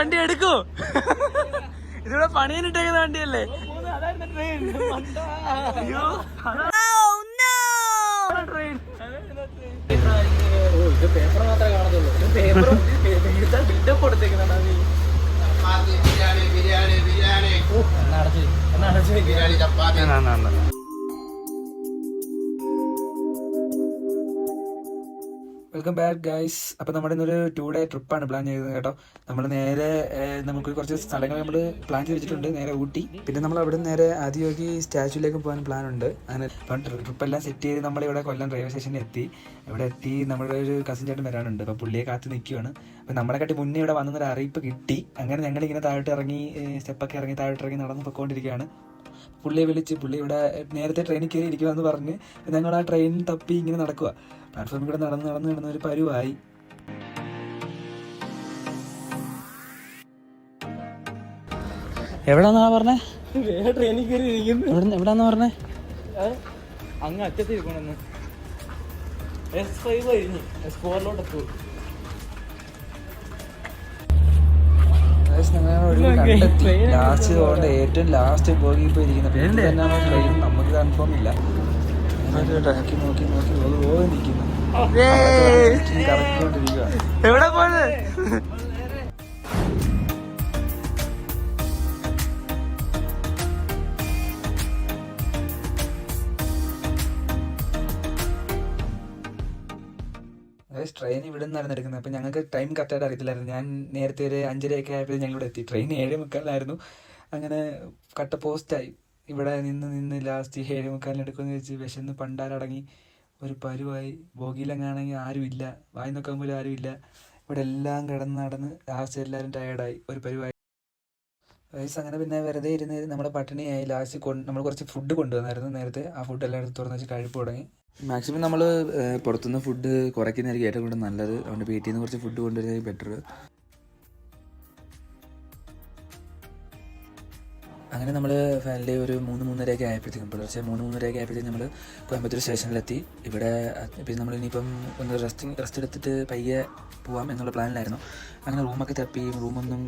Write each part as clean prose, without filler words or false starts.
വണ്ടി എടുക്കൂ. ഇതിവിടെ പണിയാനിട്ടേക്കുന്ന വണ്ടിയല്ലേ? പേപ്പർ മാത്രമേ കാണത്തുള്ളൂ. ബിൽഡപ്പ് കൊടുത്തേക്കുന്ന വെൽക്കം ബാക്ക് ഗൈസ്. അപ്പോൾ നമ്മുടെ ഇന്നൊരു 2 ഡേ ട്രിപ്പാണ് പ്ലാൻ ചെയ്തത് കേട്ടോ. നമ്മൾ നേരെ നമുക്ക് കുറച്ച് സ്ഥലങ്ങൾ നമ്മൾ പ്ലാൻ ചെയ്ത് വെച്ചിട്ടുണ്ട്. നേരെ ഊട്ടി, പിന്നെ നമ്മൾ അവിടെ നേരെ ആദിയോഗി സ്റ്റാച്യൂലേക്ക് പോകാൻ പ്ലാൻ ഉണ്ട്. അങ്ങനെ ട്രിപ്പെല്ലാം സെറ്റ് ചെയ്ത് നമ്മളിവിടെ കൊല്ലം റെയിൽവേ സ്റ്റേഷനിൽ എത്തി. ഇവിടെ എത്തി നമ്മുടെ ഒരു കസിൻ ചേട്ടൻ വരാനുണ്ട്. അപ്പോൾ പുള്ളിയെ കാത്ത് നിൽക്കുകയാണ്. അപ്പോൾ നമ്മളെ കാട്ടി മുന്നേ ഇവിടെ വന്നൊരു അറിയിപ്പ് കിട്ടി. അങ്ങനെ ഞങ്ങളിങ്ങനെ താഴോട്ട് ഇറങ്ങി, സ്റ്റെപ്പൊക്കെ ഇറങ്ങി താഴോട്ട് ഇറങ്ങി നടന്ന് പൊയ്ക്കൊണ്ടിരിക്കുകയാണ്. പുള്ളിയെ വിളിച്ച്, പുള്ളി ഇവിടെ നേരത്തെ ട്രെയിനിൽ കയറി ഇരിക്കുമെന്ന് പറഞ്ഞ് ഞങ്ങൾ ആ ട്രെയിൻ തപ്പി ഇങ്ങനെ നടക്കുക. പ്ലാറ്റ്ഫോമിൽ കൂടെ നടന്ന് ഒരു പരുവായി. എവിടാന്നാ പറഞ്ഞേ? ട്രെയിനിൽ കയറി ഇരിക്കുന്നു. എവിടാന്ന് പറഞ്ഞേ? അങ്ങ് അറ്റത്തിരിക്കണെന്ന്. S5 കഴിഞ്ഞ് S4 എത്തും. ലാസ്റ്റ് കൊണ്ട് ഏറ്റവും ലാസ്റ്റ് പോയി ഇപ്പൊ ഇരിക്കുന്നത് ട്രെയിൻ നമുക്ക് കൺഫേം ഇല്ല. നോക്കി നിൽക്കുന്നു. കറക്കിക്കൊണ്ടിരിക്കുക. എവിടെ പോയത്? ട്രെയിൻ ഇവിടെ നിന്നായിരുന്നു എടുക്കുന്നത്. അപ്പം ഞങ്ങൾക്ക് ടൈം കറക്റ്റായിട്ട് അറിയത്തില്ലായിരുന്നു. ഞാൻ നേരത്തെ ഒരു 5:30 ആയപ്പോഴേ ഞങ്ങളിവിടെ എത്തി. ട്രെയിൻ 7:45 അങ്ങനെ കട്ട പോസ്റ്റായി. ഇവിടെ നിന്ന് ലാസ്റ്റ് 7:45 എടുക്കുമെന്ന് വെച്ച് വിശന്ന് പണ്ടാരടങ്ങി ഒരു പരുവായി. ബോഗിയിലങ്ങാണെങ്കിൽ ആരുമില്ല, വായി നോക്കാൻ പോലും ആരുമില്ല. ഇവിടെ എല്ലാം കിടന്ന് നടന്ന് ലാസ്റ്റ് എല്ലാവരും ടയേർഡായി, ഒരു പരുവായി. വയസ്സ് അങ്ങനെ പിന്നെ വെറുതെ ഇരുന്ന് നമ്മുടെ പട്ടിണിയായി. ലാസ്റ്റ് നമ്മൾ കുറച്ച് ഫുഡ് കൊണ്ടുവന്നായിരുന്നു നേരത്തെ. ആ ഫുഡ് എല്ലായിടത്തും തുറന്ന് വെച്ച് കഴിപ്പ് തുടങ്ങി. മാക്സിമം നമ്മൾ പുറത്തുനിന്ന് ഫുഡ് കുറയ്ക്കുന്നതായിരിക്കും ഏറ്റവും കൂടുതൽ നല്ലത്. അതുകൊണ്ട് വീട്ടിൽ നിന്ന് കുറച്ച് ഫുഡ് കൊണ്ടുവരുന്നതായിരിക്കും ബെറ്റർ. അങ്ങനെ നമ്മൾ ഫാമിലി ഒരു 3-3:30 ആയപ്പോഴത്തേക്കും, പുലർച്ചെ 3-3:30 ആയപ്പോഴത്തേക്കും നമ്മൾ കോയമ്പത്തൂർ സ്റ്റേഷനിലെത്തി. ഇവിടെ പിന്നെ നമ്മൾ ഇനിയിപ്പം ഒന്ന് റെസ്റ്റ് എടുത്തിട്ട് പയ്യെ പോവാം എന്നുള്ള പ്ലാനിലായിരുന്നു. അങ്ങനെ റൂമൊക്കെ തപ്പി, റൂമൊന്നും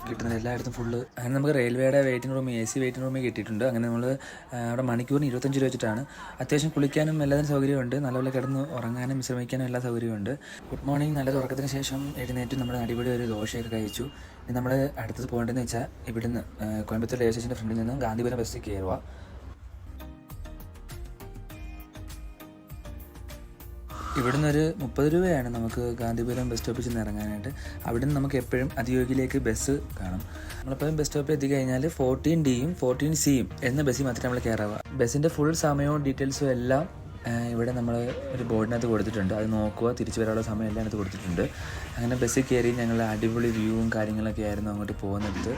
കിട്ടുന്നത് എല്ലായിടത്തും ഫുള്ള്. അങ്ങനെ നമുക്ക് റെയിൽവേയുടെ വെയിറ്റിംഗ് റൂം, AC വെയിറ്റിംഗ് റൂമിൽ കിട്ടിയിട്ടുണ്ട്. അങ്ങനെ നമ്മൾ അവിടെ മണിക്കൂറിന് 25 രൂപ വെച്ചിട്ടാണ്. അത്യാവശ്യം കുളിക്കാനും എല്ലാത്തിനും സൗകര്യമുണ്ട്. നല്ലപോലെ കിടന്ന് ഉറങ്ങാനും വിശ്രമിക്കാനും എല്ലാ സൗകര്യമുണ്ട്. Good morning. നല്ല തുറക്കത്തിന് ശേഷം എഴുന്നേറ്റ് നമ്മൾ അടിപൊളി ഒരു ദോശയൊക്കെ കഴിച്ചു. ഇനി നമ്മൾ അടുത്തത് പോകേണ്ടതെന്ന് വെച്ചാൽ ഇവിടുന്ന് കോയമ്പത്തൂർ റെയിൽവേ സ്റ്റേഷൻ്റെ ഫ്രണ്ടിൽ നിന്ന് ഗാന്ധിപുരം ബസ്സിൽ കയറുക. ഇവിടുന്ന് ഒരു 30 രൂപയാണ് നമുക്ക് ഗാന്ധിപുരം ബസ് സ്റ്റോപ്പിൽ ചെന്ന് ഇറങ്ങാനായിട്ട്. അവിടുന്ന് നമുക്ക് എപ്പോഴും അതിയോഗിയിലേക്ക് ബസ് കാണും. നമ്മളെപ്പോഴും ബസ് സ്റ്റോപ്പിൽ എത്തിക്കഴിഞ്ഞാൽ 14Dയും 14Cയും എന്ന ബസ്സിൽ മാത്രമേ നമ്മൾ കയറാവുക. ബസ്സിൻ്റെ ഫുൾ സമയവും ഡീറ്റെയിൽസും എല്ലാം ഇവിടെ നമ്മൾ ഒരു ബോർഡിനകത്ത് കൊടുത്തിട്ടുണ്ട്. അത് നോക്കുക, തിരിച്ചു വരാനുള്ള സമയം എല്ലാം അതിനകത്ത് കൊടുത്തിട്ടുണ്ട്. അങ്ങനെ ബസ്സിൽ കയറി ഞങ്ങൾ അടിപൊളി വ്യൂവും കാര്യങ്ങളൊക്കെ ആയിരുന്നു അങ്ങോട്ട് പോകുന്നത്.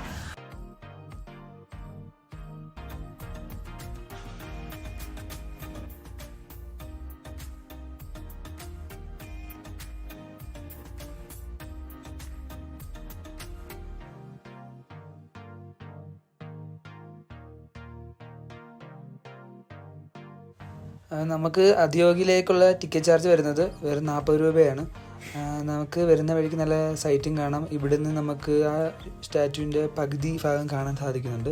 നമുക്ക് അതിയോഗിയിലേക്കുള്ള ടിക്കറ്റ് ചാർജ് വരുന്നത് വെറും 40 രൂപയാണ്. നമുക്ക് വരുന്ന വഴിക്ക് നല്ല സൈറ്റിംഗ് കാണാം. ഇവിടുന്ന് നമുക്ക് ആ സ്റ്റാച്യൂവിൻ്റെ പകുതി ഭാഗം കാണാൻ സാധിക്കുന്നുണ്ട്.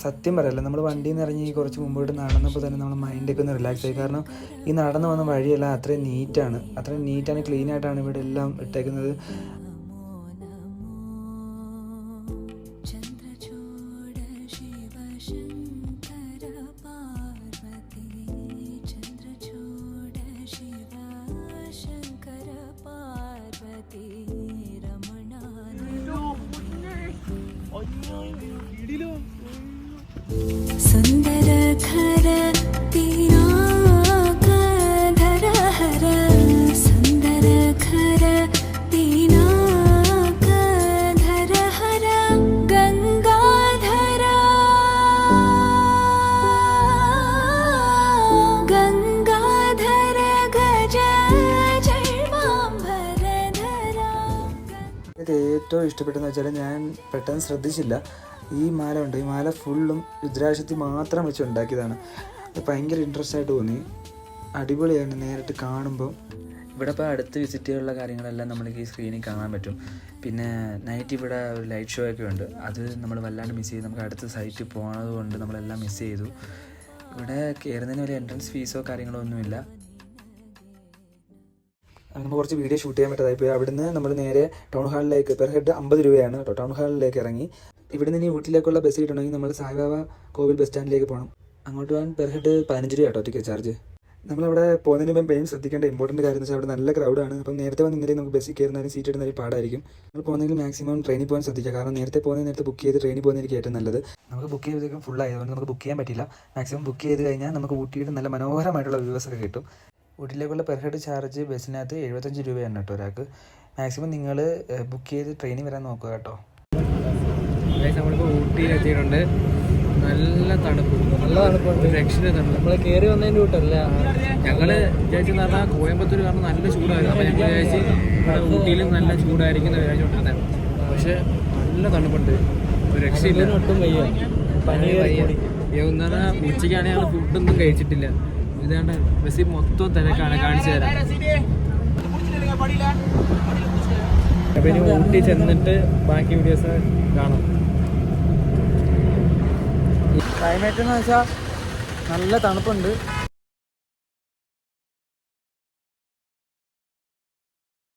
സത്യം പറയല്ല, നമ്മൾ വണ്ടിയിൽ നിന്ന് ഇറങ്ങി കുറച്ച് മുമ്പോട്ട് നടന്നപ്പോൾ തന്നെ നമ്മുടെ മൈൻഡൊക്കെ ഒന്ന് റിലാക്സ് ആയി. കാരണം ഈ നടന്നു വന്ന വഴിയെല്ലാം അത്രയും നീറ്റാണ്, ക്ലീനായിട്ടാണ് ഇവിടെ എല്ലാം ഇട്ടേക്കുന്നത്. ഏറ്റവും ഇഷ്ടപ്പെട്ടെന്ന് വെച്ചാൽ ഞാൻ പെട്ടെന്ന് ശ്രദ്ധിച്ചില്ല, ഈ മാല ഫുള്ളും രുദ്രാക്ഷത്തിൽ മാത്രം വെച്ച് ഉണ്ടാക്കിയതാണ്. ഭയങ്കര ഇൻട്രസ്റ്റ് ആയിട്ട് തോന്നി, അടിപൊളിയാണ് നേരിട്ട് കാണുമ്പോൾ. ഇവിടെ ഇപ്പോൾ അടുത്ത് വിസിറ്റ് ചെയ്യാനുള്ള കാര്യങ്ങളെല്ലാം നമ്മൾക്ക് ഈ സ്ക്രീനിൽ കാണാൻ പറ്റും. പിന്നെ നൈറ്റ് ഇവിടെ ഒരു ലൈറ്റ് ഷോ ഒക്കെ ഉണ്ട്, അത് നമ്മൾ വല്ലാണ്ട് മിസ് ചെയ്തു. നമുക്ക് അടുത്ത സൈറ്റിൽ പോകുന്നത് കൊണ്ട് നമ്മളെല്ലാം മിസ് ചെയ്തു. ഇവിടെ കയറുന്നതിന് വലിയ എൻട്രൻസ് ഫീസോ കാര്യങ്ങളോ ഒന്നുമില്ല. നമുക്ക് കുറച്ച് വീഡിയോ ഷൂട്ട് ചെയ്യാൻ പറ്റാതായിപ്പോയി. അവിടുന്ന് നമ്മൾ നേരെ ടൗൺ ഹാളിലേക്ക്, പെർ ഹെഡ് 50 രൂപയാണ് കേട്ടോ. ടൗൺ ഹാളിലേക്ക് ഇറങ്ങി ഇവിടുന്ന് ഇനി ഊട്ടിയിലേക്കുള്ള ബസ് കിട്ടണമെങ്കിൽ നമ്മൾ സായിബാബ കോവിൽ ബസ് സ്റ്റാൻഡിലേക്ക് പോകണം. അങ്ങോട്ട് പോകാൻ പെർ ഹെഡ് 15 രൂപ കേട്ടോ ടിക്കറ്റ് ചാർജ്. നമ്മളവിടെ പോകുന്നതിന് മുമ്പ് മെയിൻ ശ്രദ്ധിക്കേണ്ട ഇമ്പോർട്ടൻറ്റ് കാര്യം എന്ന് വെച്ചാൽ അവിടെ നല്ല ക്രൗഡാണ്. അപ്പം നേരത്തെ വന്നിട്ടുണ്ടെങ്കിൽ നമുക്ക് ബസ്സിൽ കയറുന്നതിന് സീറ്റ് ഇടുന്നതിന് പാടായിരിക്കും. നമ്മൾ പോകുന്നതിൽ മാക്സിമം ട്രെയിനിൽ പോകാൻ ശ്രദ്ധിക്കുക. കാരണം നേരത്തെ ബുക്ക് ചെയ്ത് ട്രെയിനിൽ പോകുന്നതായിരിക്കും ഏറ്റവും നല്ലത്. നമുക്ക് ബുക്ക് ചെയ്തേക്കും ഫുൾ ആയതുകൊണ്ട് നമുക്ക് ബുക്ക് ചെയ്യാൻ പറ്റില്ല. മാക്സിമം ബുക്ക് ചെയ്ത് കഴിഞ്ഞാൽ നമുക്ക് ഊട്ടിയുടെ നല്ല മനോഹരമായിട്ടുള്ള വ്യൂസ് ഒക്കെ കിട്ടും. ഊട്ടിയിലേക്കുള്ള പെർ ഹെഡ് ചാർജ് ബസ്സിനകത്ത് 75 രൂപയാണ് കേട്ടോ ഒരാൾക്ക്. മാക്സിമം നിങ്ങൾ ബുക്ക് ചെയ്ത് ട്രെയിനിൽ വരാൻ നോക്കുക കേട്ടോ. നമ്മളിപ്പോൾ ഊട്ടിയിലെത്തിയിട്ടുണ്ട്. നല്ല തണുപ്പ്, രക്ഷണ തണുപ്പ്. നമ്മൾ കയറി വന്നതിൻ്റെ കൂട്ടല്ല, ഞങ്ങൾ വിചാരിച്ചെന്ന് പറഞ്ഞാൽ കോയമ്പത്തൂർ കാരണം നല്ല ചൂടായിരുന്നു. അപ്പോൾ ഞങ്ങൾ വിചാരിച്ച് ഇവിടെ ഊട്ടിയിലും നല്ല ചൂടായിരിക്കും എന്ന് വിചാരിച്ചുകൊണ്ടിരുന്നത്. പക്ഷേ നല്ല തണുപ്പുണ്ട്, ഒരു രക്ഷയില്ല. ഒട്ടും വയ്യ, പനി വയ്യ. എന്ന് പറഞ്ഞാൽ ഉച്ചയ്ക്കാണെങ്കിൽ ഞങ്ങൾ ഫുഡൊന്നും കഴിച്ചിട്ടില്ല. ഇതാണ്ട് ബസ്സിൽ മൊത്തം തിരക്കാണ്, കാണിച്ചു തരാം. അപ്പം ഇനി ഊട്ടി ചെന്നിട്ട് ബാക്കി വീഡിയോസ് കാണാം. ക്ലൈമറ്റ് എന്ന് വെച്ചാൽ നല്ല തണുപ്പുണ്ട്.